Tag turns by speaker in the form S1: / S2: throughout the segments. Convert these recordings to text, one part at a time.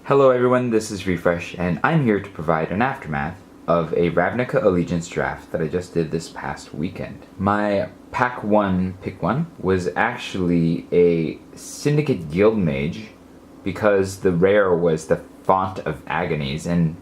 S1: Hello everyone, this is Refresh, and I'm here to provide an aftermath of a Ravnica Allegiance draft that I just did this past weekend. My Pack 1 Pick 1 was actually a Syndicate Guild Mage because the rare was the Font of Agonies, and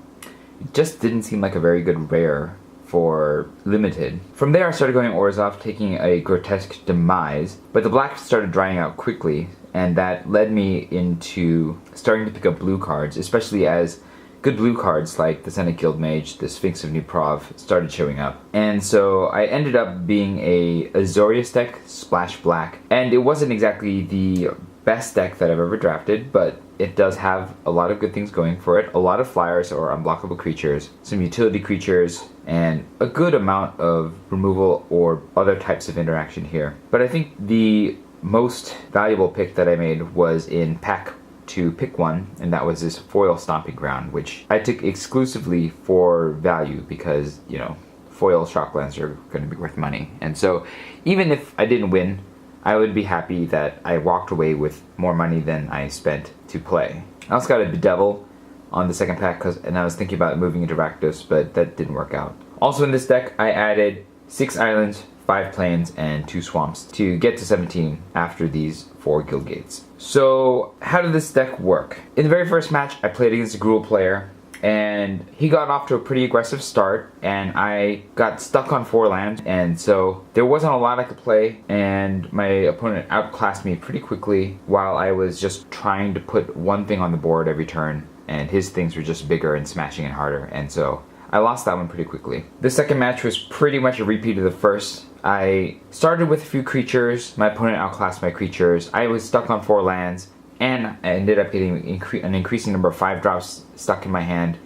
S1: it just didn't seem like a very good rare for Limited. From there I started going Orzhov, taking a Grotesque Demise, but the black started drying out quickly, and that led me into starting to pick up blue cards, especially as good blue cards like the Senate Guild Mage, the Sphinx of New Prov started showing up. And so I ended up being a Azorius deck, splash black, and it wasn't exactly the best deck that I've ever drafted, but it does have a lot of good things going for it. A lot of flyers or unblockable creatures, some utility creatures, and a good amount of removal or other types of interaction here. But I think the most valuable pick that I made was in Pack 2 Pick 1, and that was this foil Stomping Ground, which I took exclusively for value because, you know, foil Shocklands are going to be worth money. And so even if I didn't win, I would be happy that I walked away with more money than I spent to play. I also got a Bedevil on the second pack, and I was thinking about moving into Rakdos, but that didn't work out. Also in this deck, I added 6 islands, 5 plains, and 2 swamps to get to 17 after these 4 guild gates. So how did this deck work? In the very first match, I played against a Gruul player, and he got off to a pretty aggressive start, and I got stuck on 4 lands, and so there wasn't a lot I could play, and my opponent outclassed me pretty quickly while I was just trying to put one thing on the board every turn, and his things were just bigger and smashing it harder, and so I lost that one pretty quickly. The second match was pretty much a repeat of the first. I started with a few creatures, my opponent outclassed my creatures, I was stuck on 4 lands, and I ended up getting an increasing number of 5 drops stuck in my hand,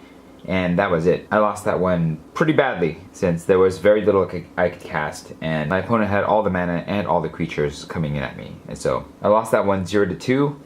S1: and that was it. I lost that one pretty badly since there was very little I could cast, and my opponent had all the mana and all the creatures coming in at me. And so I lost that one 0-2,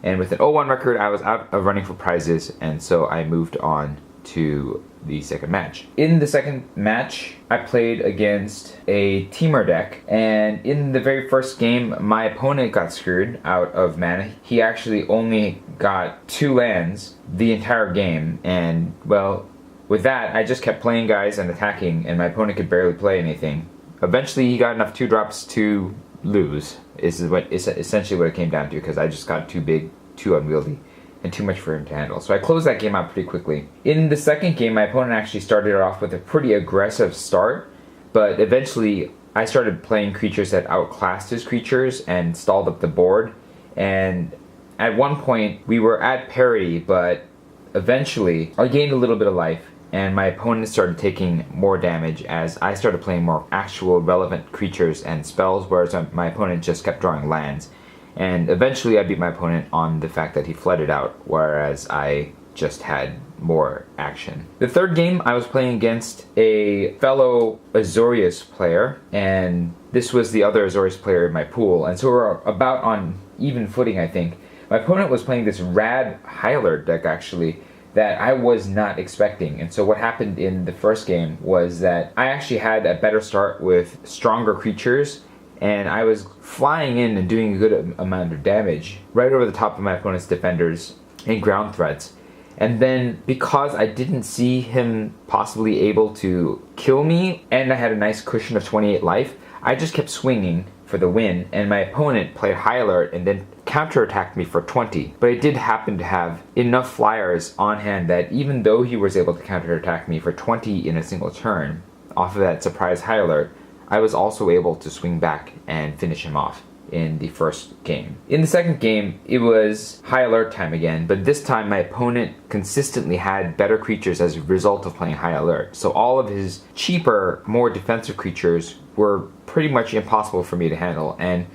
S1: and with an 0-1 record I was out of running for prizes, and so I moved on to the second match. In the second match, I played against a Temur deck, and in the very first game, my opponent got screwed out of mana. He actually only got 2 lands the entire game, and well, with that, I just kept playing guys and attacking, and my opponent could barely play anything. Eventually, he got enough 2-drops to lose, is essentially what it came down to, because I just got too big, too unwieldy, and too much for him to handle. So I closed that game out pretty quickly. In the second game, my opponent actually started off with a pretty aggressive start, but eventually I started playing creatures that outclassed his creatures and stalled up the board, and at one point we were at parity, but eventually I gained a little bit of life, and my opponent started taking more damage as I started playing more actual relevant creatures and spells, whereas my opponent just kept drawing lands. And eventually I beat my opponent on the fact that he flooded out, whereas I just had more action. The third game, I was playing against a fellow Azorius player, and this was the other Azorius player in my pool, and so we're about on even footing, I think. My opponent was playing this rad Hylar deck, actually, that I was not expecting. And so what happened in the first game was that I actually had a better start with stronger creatures, and I was flying in and doing a good amount of damage right over the top of my opponent's defenders and ground threats. And then because I didn't see him possibly able to kill me, and I had a nice cushion of 28 life, I just kept swinging for the win, and my opponent played high alert and then counterattacked me for 20. But I did happen to have enough flyers on hand that even though he was able to counterattack me for 20 in a single turn off of that surprise high alert, I was also able to swing back and finish him off in the first game. In the second game, it was high alert time again, but this time my opponent consistently had better creatures as a result of playing high alert. So all of his cheaper, more defensive creatures were pretty much impossible for me to handle, and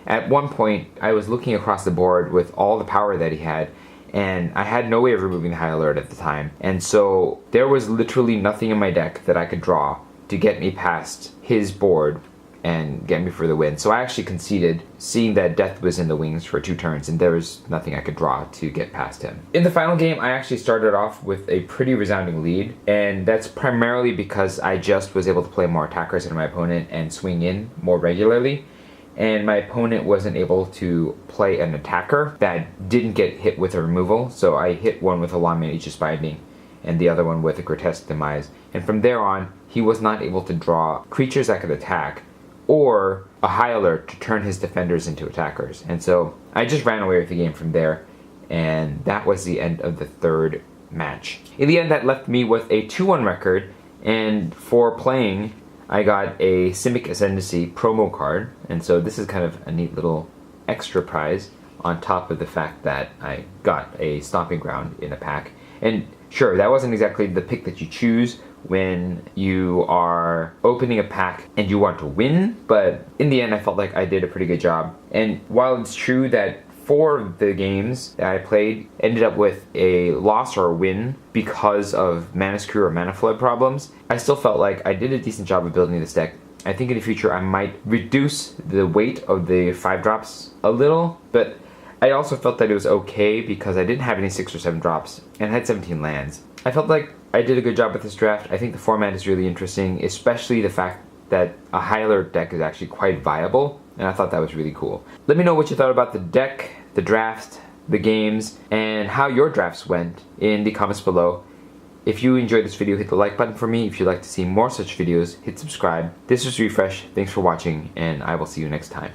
S1: at one point I was looking across the board with all the power that he had, and I had no way of removing the high alert at the time, and so there was literally nothing in my deck that I could draw to get me past his board and get me for the win. So I actually conceded, seeing that death was in the wings for 2 turns and there was nothing I could draw to get past him. In the final game, I actually started off with a pretty resounding lead, and that's primarily because I just was able to play more attackers than my opponent and swing in more regularly. and my opponent wasn't able to play an attacker that didn't get hit with a removal, so I hit one with a Lawman Aegis Binding and the other one with a Grotesque Demise. And from there on, he was not able to draw creatures that could attack or a High Alert to turn his defenders into attackers. And so I just ran away with the game from there, and that was the end of the third match. In the end, that left me with a 2-1 record, and for playing, I got a Simic Ascendancy promo card, and so this is kind of a neat little extra prize on top of the fact that I got a Stomping Ground in a pack. And sure, that wasn't exactly the pick that you choose when you are opening a pack and you want to win, but in the end I felt like I did a pretty good job. And while it's true that 4 of the games that I played ended up with a loss or a win because of Mana Screw or Mana Flood problems, I still felt like I did a decent job of building this deck. I think in the future I might reduce the weight of the 5-drops a little, but I also felt that it was okay because I didn't have any 6 or 7 drops and had 17 lands. I felt like I did a good job with this draft. I think the format is really interesting, especially the fact that a High Alert deck is actually quite viable, and I thought that was really cool. Let me know what you thought about the deck, the draft, the games, and how your drafts went in the comments below. If you enjoyed this video, hit the like button for me. If you'd like to see more such videos, hit subscribe. This was Refresh. Thanks for watching, and I will see you next time.